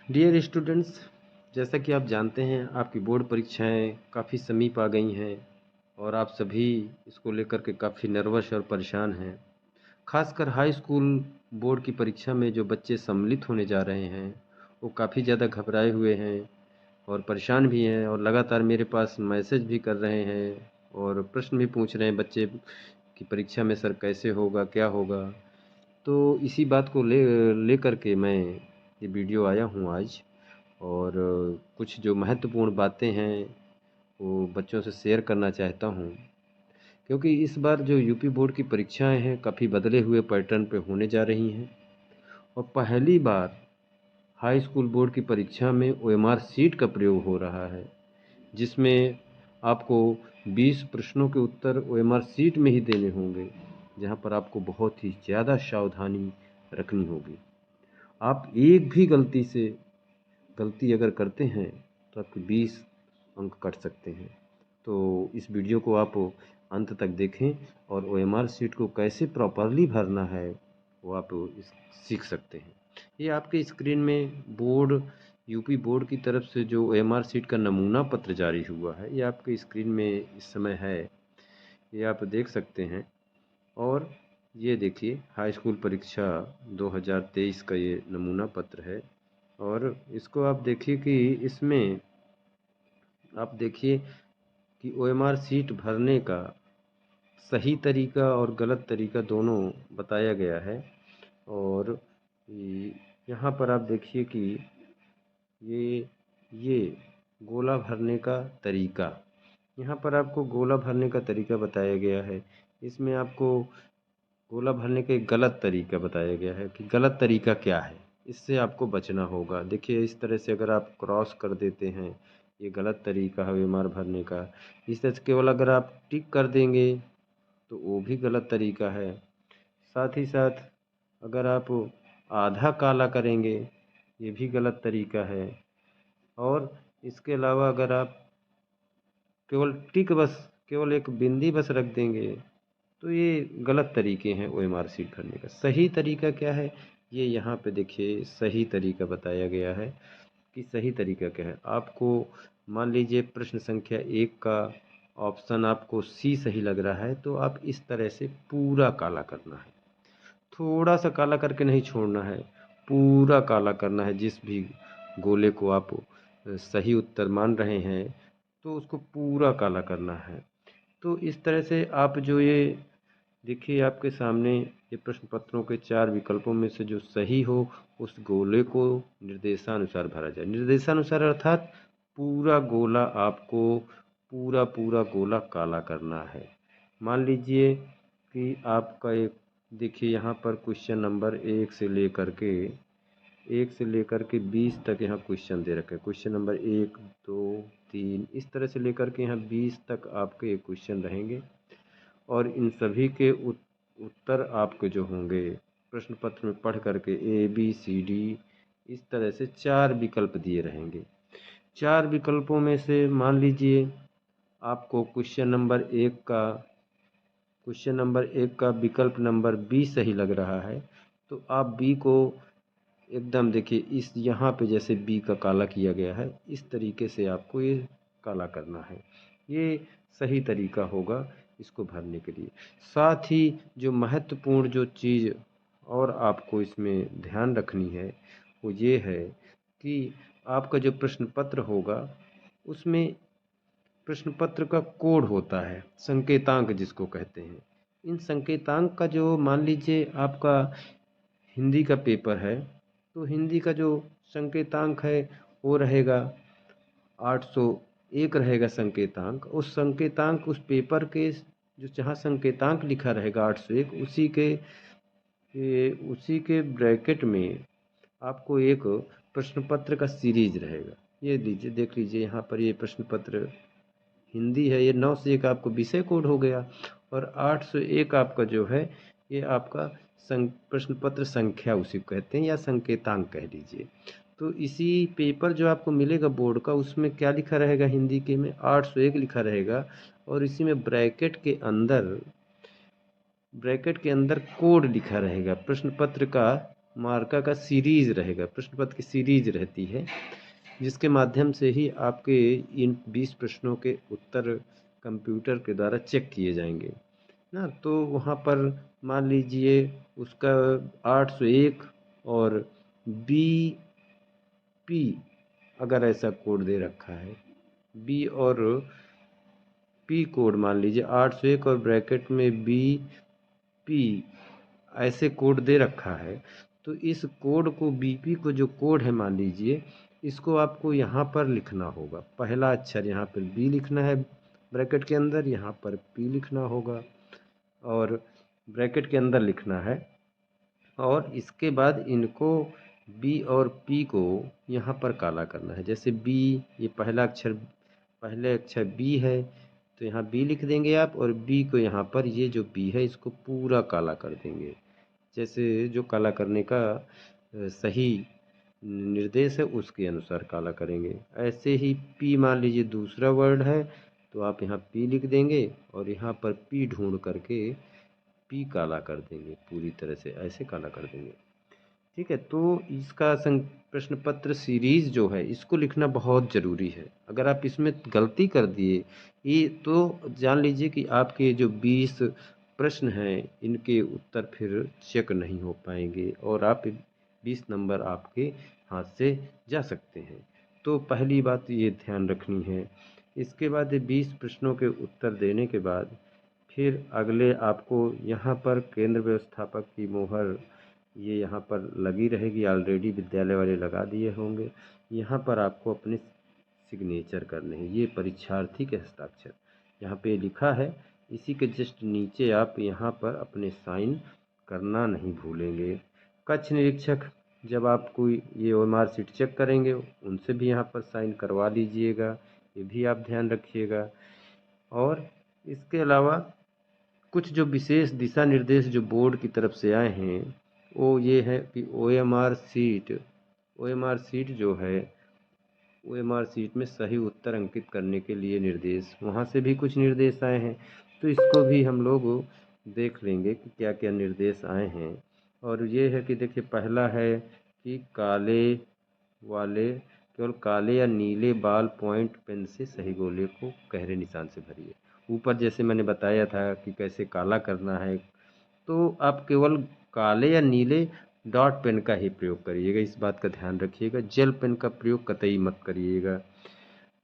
Dear students, जैसा कि आप जानते हैं आपकी बोर्ड परीक्षाएं काफ़ी समीप आ गई हैं और आप सभी इसको लेकर के काफ़ी नर्वस और परेशान हैं। खासकर हाई स्कूल बोर्ड की परीक्षा में जो बच्चे सम्मिलित होने जा रहे हैं वो काफ़ी ज़्यादा घबराए हुए हैं और परेशान भी हैं और लगातार मेरे पास मैसेज भी कर रहे हैं और प्रश्न भी पूछ रहे हैं बच्चे कि परीक्षा में सर कैसे होगा, क्या होगा। तो इसी बात को लेकर के मैं ये वीडियो आया हूँ आज। और कुछ जो महत्वपूर्ण बातें हैं वो बच्चों से शेयर करना चाहता हूँ, क्योंकि इस बार जो यूपी बोर्ड की परीक्षाएं हैं काफ़ी बदले हुए पैटर्न पे होने जा रही हैं और पहली बार हाई स्कूल बोर्ड की परीक्षा में ओएमआर शीट का प्रयोग हो रहा है, जिसमें आपको 20 प्रश्नों के उत्तर ओएमआर शीट में ही देने होंगे, जहां पर आपको बहुत ही ज़्यादा सावधानी रखनी होगी। आप एक भी गलती अगर करते हैं तो आपके 20 अंक कट सकते हैं। तो इस वीडियो को आप अंत तक देखें और ओएमआर शीट को कैसे प्रॉपरली भरना है वो आप सीख सकते हैं। ये आपके स्क्रीन में यूपी बोर्ड की तरफ से जो ओएमआर शीट का नमूना पत्र जारी हुआ है ये आपके स्क्रीन में इस समय है, ये आप देख सकते हैं। और ये देखिए हाई स्कूल परीक्षा 2023 का ये नमूना पत्र है और इसको आप देखिए कि इसमें आप देखिए कि ओएमआर शीट भरने का सही तरीका और गलत तरीका दोनों बताया गया है। और यहाँ पर आप देखिए कि ये ये गोला भरने का तरीका, यहाँ पर आपको गोला भरने का तरीका बताया गया है। इसमें आपको गोला भरने का एक गलत तरीका बताया गया है कि गलत तरीका क्या है, इससे आपको बचना होगा। देखिए इस तरह से अगर आप क्रॉस कर देते हैं ये गलत तरीका है ओएमआर भरने का। इस तरह से केवल अगर आप टिक कर देंगे तो वो भी गलत तरीका है। साथ ही साथ अगर आप आधा काला करेंगे ये भी गलत तरीका है। और इसके अलावा अगर आप केवल टिक बस केवल एक बिंदी बस रख देंगे तो ये गलत तरीके हैं ओएमआर शीट भरने का। सही तरीका क्या है ये यहाँ पे देखिए सही तरीका बताया गया है कि सही तरीका क्या है। आपको मान लीजिए प्रश्न संख्या 1 का ऑप्शन आपको सी सही लग रहा है तो आप इस तरह से पूरा काला करना है, थोड़ा सा काला करके नहीं छोड़ना है, पूरा काला करना है। जिस भी गोले को आप सही उत्तर मान रहे हैं तो उसको पूरा काला करना है। तो इस तरह से आप जो ये देखिए आपके सामने ये प्रश्न पत्रों के 4 विकल्पों में से जो सही हो उस गोले को निर्देशानुसार भरा जाए। निर्देशानुसार अर्थात पूरा गोला आपको पूरा गोला काला करना है। मान लीजिए कि आपका एक देखिए यहाँ पर क्वेश्चन नंबर 1 से लेकर के 20 तक यहाँ क्वेश्चन दे रखे हैं। क्वेश्चन नंबर 1, 2, 3 इस तरह से लेकर के यहाँ 20 तक आपके ये क्वेश्चन रहेंगे और इन सभी के उत्तर आपके जो होंगे प्रश्न पत्र में पढ़ करके ए बी सी डी इस तरह से 4 विकल्प दिए रहेंगे। 4 विकल्पों में से मान लीजिए आपको क्वेश्चन नंबर 1 का विकल्प नंबर बी सही लग रहा है तो आप बी को एकदम देखिए इस यहाँ पे जैसे बी का काला किया गया है इस तरीके से आपको ये काला करना है। ये सही तरीका होगा इसको भरने के लिए। साथ ही जो महत्वपूर्ण जो चीज़ और आपको इसमें ध्यान रखनी है वो ये है कि आपका जो प्रश्न पत्र होगा उसमें प्रश्न पत्र का कोड होता है, संकेतांक जिसको कहते हैं। इन संकेतांक का जो मान लीजिए आपका हिंदी का पेपर है तो हिंदी का जो संकेतांक है वो रहेगा 801 रहेगा संकेतांक। उस संकेतांक उस पेपर के जो जहाँ संकेतांक लिखा रहेगा 801 उसी के ब्रैकेट में आपको एक प्रश्न पत्र का सीरीज रहेगा। ये लीजिए देख लीजिए यहाँ पर ये प्रश्न पत्र हिंदी है, ये 9 से 1 आपको विषय कोड हो गया और 801 आपका जो है ये आपका प्रश्न पत्र संख्या उसी को कहते हैं या संकेतांक कह लीजिए। तो इसी पेपर जो आपको मिलेगा बोर्ड का उसमें क्या लिखा रहेगा हिंदी के में 801 लिखा रहेगा और इसी में ब्रैकेट के अंदर कोड लिखा रहेगा प्रश्न पत्र का मार्का का सीरीज रहेगा, प्रश्न पत्र की सीरीज रहती है, जिसके माध्यम से ही आपके इन 20 प्रश्नों के उत्तर कंप्यूटर के द्वारा चेक किए जाएंगे ना। तो वहाँ पर मान लीजिए उसका 801 और बी पी अगर ऐसा कोड दे रखा है, बी और पी कोड मान लीजिए 801 और ब्रैकेट में बी पी ऐसे कोड दे रखा है, तो इस कोड को बीपी को जो कोड है मान लीजिए, इसको आपको यहाँ पर लिखना होगा। पहला अक्षर यहाँ पर बी लिखना है ब्रैकेट के अंदर, यहाँ पर पी लिखना होगा और ब्रैकेट के अंदर लिखना है, और इसके बाद इनको बी और पी को यहाँ पर काला करना है। जैसे बी, ये पहले अक्षर बी है, तो यहाँ बी लिख देंगे आप, और बी को यहाँ पर ये जो बी है इसको पूरा काला कर देंगे। जैसे जो काला करने का सही निर्देश है उसके अनुसार काला करेंगे। ऐसे ही पी मान लीजिए दूसरा वर्ड है, तो आप यहाँ पी लिख देंगे और यहाँ पर पी ढूंढ करके पी काला कर देंगे, पूरी तरह से ऐसे काला कर देंगे। ठीक है, तो इसका प्रश्न पत्र सीरीज जो है इसको लिखना बहुत ज़रूरी है। अगर आप इसमें गलती कर दिए ये, तो जान लीजिए कि आपके जो 20 प्रश्न हैं इनके उत्तर फिर चेक नहीं हो पाएंगे और आप 20 नंबर आपके हाथ से जा सकते हैं। तो पहली बात ये ध्यान रखनी है। इसके बाद 20 प्रश्नों के उत्तर देने के बाद फिर अगले आपको यहाँ पर केंद्र व्यवस्थापक की मोहर ये यहाँ पर लगी रहेगी, ऑलरेडी विद्यालय वाले लगा दिए होंगे। यहाँ पर आपको अपने सिग्नेचर करने हैं, ये परीक्षार्थी के हस्ताक्षर यहाँ पे लिखा है, इसी के जस्ट नीचे आप यहाँ पर अपने साइन करना नहीं भूलेंगे। कक्ष निरीक्षक जब आप कोई ये ओएमआर शीट चेक करेंगे उनसे भी यहाँ पर साइन करवा लीजिएगा, ये भी आप ध्यान रखिएगा। और इसके अलावा कुछ जो विशेष दिशा निर्देश जो बोर्ड की तरफ से आए हैं वो ये है कि ओएमआर सीट जो है, ओएमआर सीट में सही उत्तर अंकित करने के लिए निर्देश, वहाँ से भी कुछ निर्देश आए हैं, तो इसको भी हम लोग देख लेंगे कि क्या क्या निर्देश आए हैं। और ये है कि देखिए पहला है कि केवल काले या नीले बाल पॉइंट पेन से सही गोले को गहरे निशान से भरिए। ऊपर जैसे मैंने बताया था कि कैसे काला करना है, तो आप केवल काले या नीले डॉट पेन का ही प्रयोग करिएगा, इस बात का ध्यान रखिएगा। जेल पेन का प्रयोग कतई मत करिएगा।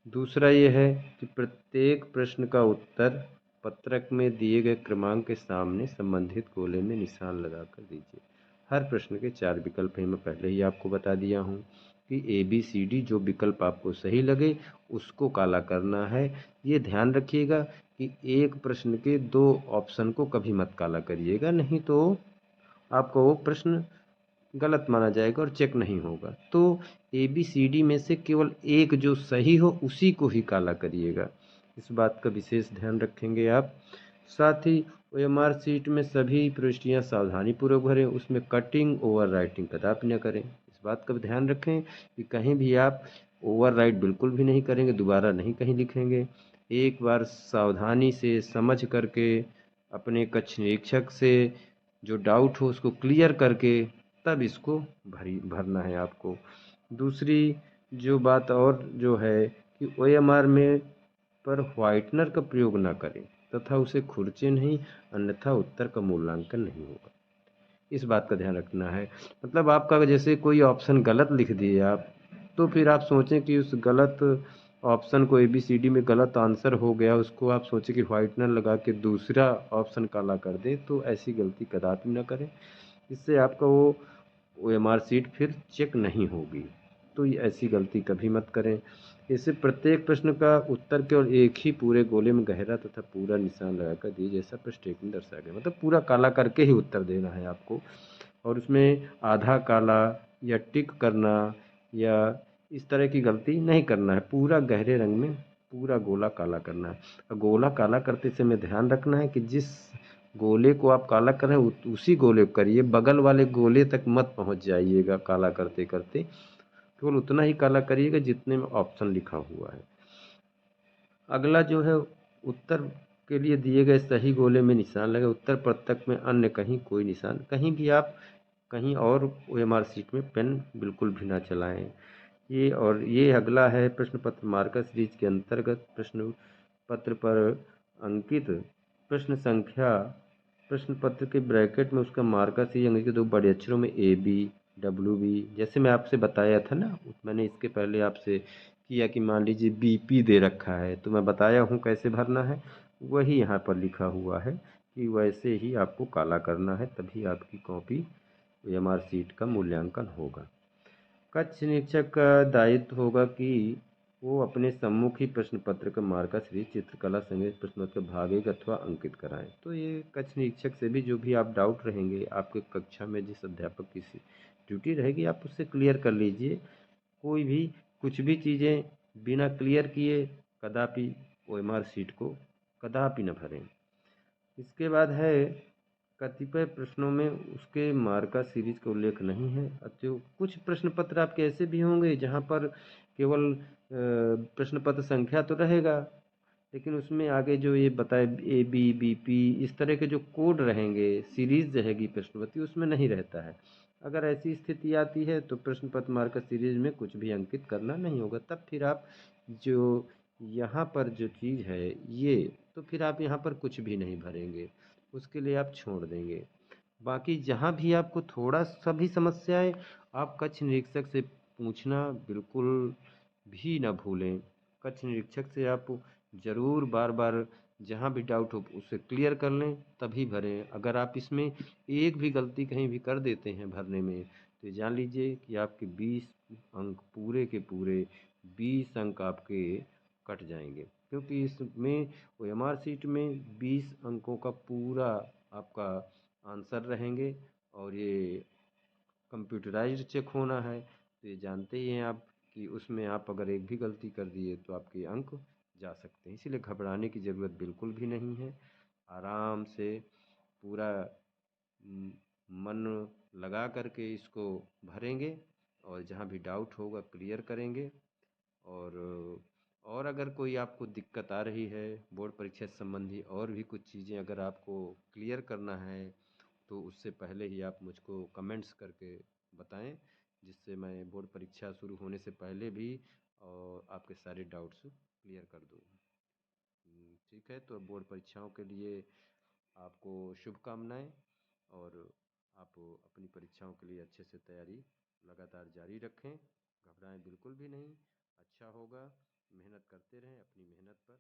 दूसरा ये है कि प्रत्येक प्रश्न का उत्तर पत्रक में दिए गए क्रमांक के सामने संबंधित गोले में निशान लगाकर दीजिए। हर प्रश्न के 4 विकल्प हैं, मैं पहले ही आपको बता दिया हूँ कि ABCD जो विकल्प आपको सही लगे उसको काला करना है। ये ध्यान रखिएगा कि एक प्रश्न के 2 ऑप्शन को कभी मत काला करिएगा, नहीं तो आपको वो प्रश्न गलत माना जाएगा और चेक नहीं होगा। तो ABCD में से केवल एक जो सही हो उसी को ही काला करिएगा, इस बात का विशेष ध्यान रखेंगे आप। साथ ही OMR सीट में सभी प्रविष्टियाँ सावधानीपूर्वक भरें, उसमें कटिंग ओवर राइटिंग कदापि न करें, इस बात का ध्यान रखें कि कहीं भी आप ओवर राइट बिल्कुल भी नहीं करेंगे, दोबारा नहीं कहीं लिखेंगे। एक बार सावधानी से समझ करके अपने कक्ष निरीक्षक से जो डाउट हो उसको क्लियर करके तब इसको भरना है आपको। दूसरी जो बात और जो है कि OMR में पर व्हाइटनर का प्रयोग ना करें तथा उसे खुरचे नहीं, अन्यथा उत्तर का मूल्यांकन नहीं होगा, इस बात का ध्यान रखना है। मतलब आपका जैसे कोई ऑप्शन गलत लिख दिए आप, तो फिर आप सोचें कि उस गलत ऑप्शन को ABCD में गलत आंसर हो गया, उसको आप सोचें कि व्हाइटनर लगा के दूसरा ऑप्शन काला कर दें, तो ऐसी गलती कदापि न करें, इससे आपका वो OMR सीट फिर चेक नहीं होगी। तो ये ऐसी गलती कभी मत करें। इससे प्रत्येक प्रश्न का उत्तर केवल एक ही पूरे गोले में गहरा तथा पूरा निशान लगाकर दिए, जैसा पृष्ठ एक में दर्शाया गया, मतलब पूरा काला करके ही उत्तर देना है आपको। और उसमें आधा काला या टिक करना या इस तरह की गलती नहीं करना है, पूरा गहरे रंग में पूरा गोला काला करना है। और गोला काला करते समय ध्यान रखना है कि जिस गोले को आप काला कर रहे हैं उसी गोले को करिए, बगल वाले गोले तक मत पहुंच जाइएगा काला करते करते, केवल उतना ही काला करिएगा जितने में ऑप्शन लिखा हुआ है। अगला जो है उत्तर के लिए दिए गए सही गोले में निशान लगे, उत्तर पत्रक में अन्य कहीं कोई निशान, कहीं भी आप कहीं और ओएमआर शीट में पेन बिल्कुल भी ना चलाएं। ये अगला है प्रश्न पत्र मार्कर सीरीज के अंतर्गत प्रश्न पत्र पर अंकित प्रश्न संख्या, प्रश्न पत्र के ब्रैकेट में उसका मार्कर सीरीज अंकित दो बड़े अक्षरों में AB WB, जैसे मैं आपसे बताया था ना, मैंने इसके पहले आपसे किया कि मान लीजिए BP दे रखा है तो मैं बताया हूँ कैसे भरना है, वही यहाँ पर लिखा हुआ है कि वैसे ही आपको काला करना है, तभी आपकी कॉपी ओएमआर शीट का मूल्यांकन होगा। कक्ष निरीक्षक का दायित्व होगा कि वो अपने सम्मुख ही प्रश्न पत्र का मार्कर सीरीज चित्रकला समेत प्रश्न पत्र भाग एक अथवा अंकित कराएं। तो ये कक्ष निरीक्षक से भी जो भी आप डाउट रहेंगे, आपके कक्षा में जिस अध्यापक की ड्यूटी रहेगी, आप उससे क्लियर कर लीजिए। कोई भी कुछ भी चीज़ें बिना क्लियर किए कदापि ओएमआर शीट को कदापि न भरें। इसके बाद है कतिपय प्रश्नों में उसके मार्कर सीरीज का उल्लेख नहीं है। अतः कुछ प्रश्न पत्र आपके ऐसे भी होंगे जहाँ पर केवल प्रश्न पत्र संख्या तो रहेगा, लेकिन उसमें आगे जो ये बताए AB BP इस तरह के जो कोड रहेंगे, सीरीज रहेगी प्रश्न पत्र की, उसमें नहीं रहता है। अगर ऐसी स्थिति आती है तो प्रश्न पत्र मार्कर सीरीज में कुछ भी अंकित करना नहीं होगा। तब फिर आप जो यहाँ पर जो चीज़ है ये, तो फिर आप यहाँ पर कुछ भी नहीं भरेंगे, उसके लिए आप छोड़ देंगे। बाकी जहाँ भी आपको थोड़ा सा भी समस्या है, आप कक्ष निरीक्षक से पूछना बिल्कुल भी ना भूलें। कक्ष निरीक्षक से आप ज़रूर बार बार जहाँ भी डाउट हो उसे क्लियर कर लें, तभी भरें। अगर आप इसमें एक भी गलती कहीं भी कर देते हैं भरने में, तो जान लीजिए कि आपके 20 अंक पूरे के पूरे 20 अंक आपके कट जाएंगे, क्योंकि इसमें ओएमआर शीट में 20 अंकों का पूरा आपका आंसर रहेंगे और ये कंप्यूटराइज्ड चेक होना है। तो ये जानते ही हैं आप कि उसमें आप अगर एक भी गलती कर दिए तो आपके अंक जा सकते हैं। इसीलिए घबराने की ज़रूरत बिल्कुल भी नहीं है। आराम से पूरा मन लगा करके इसको भरेंगे और जहाँ भी डाउट होगा क्लियर करेंगे। और अगर कोई आपको दिक्कत आ रही है बोर्ड परीक्षा संबंधी, और भी कुछ चीज़ें अगर आपको क्लियर करना है, तो उससे पहले ही आप मुझको कमेंट्स करके बताएं, जिससे मैं बोर्ड परीक्षा शुरू होने से पहले भी और आपके सारे डाउट्स क्लियर कर दूँ। ठीक है, तो बोर्ड परीक्षाओं के लिए आपको शुभकामनाएं, और आप अपनी परीक्षाओं के लिए अच्छे से तैयारी लगातार जारी रखें। घबराएं बिल्कुल भी नहीं, अच्छा होगा। मेहनत करते रहें अपनी मेहनत पर।